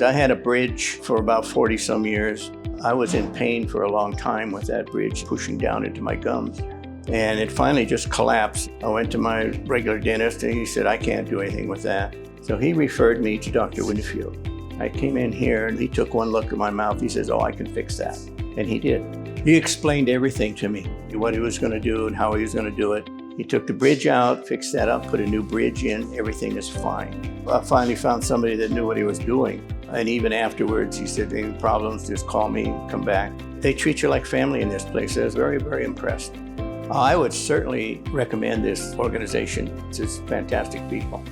I had a bridge for about 40 some years. I was in pain for a long time with that bridge pushing down into my gums. And it finally just collapsed. I went to my regular dentist and he said, I can't do anything with that. So he referred me to Dr. Winfield. I came in here and he took one look at my mouth. He says, oh, I can fix that. And he did. He explained everything to me, what he was going to do and how he was going to do it. He took the bridge out, fixed that up, put a new bridge in, everything is fine. I finally found somebody that knew what he was doing. And even afterwards, he said, any problems, just call me, come back. They treat you like family in this place. I was very, very impressed. I would certainly recommend this organization. It's just fantastic people.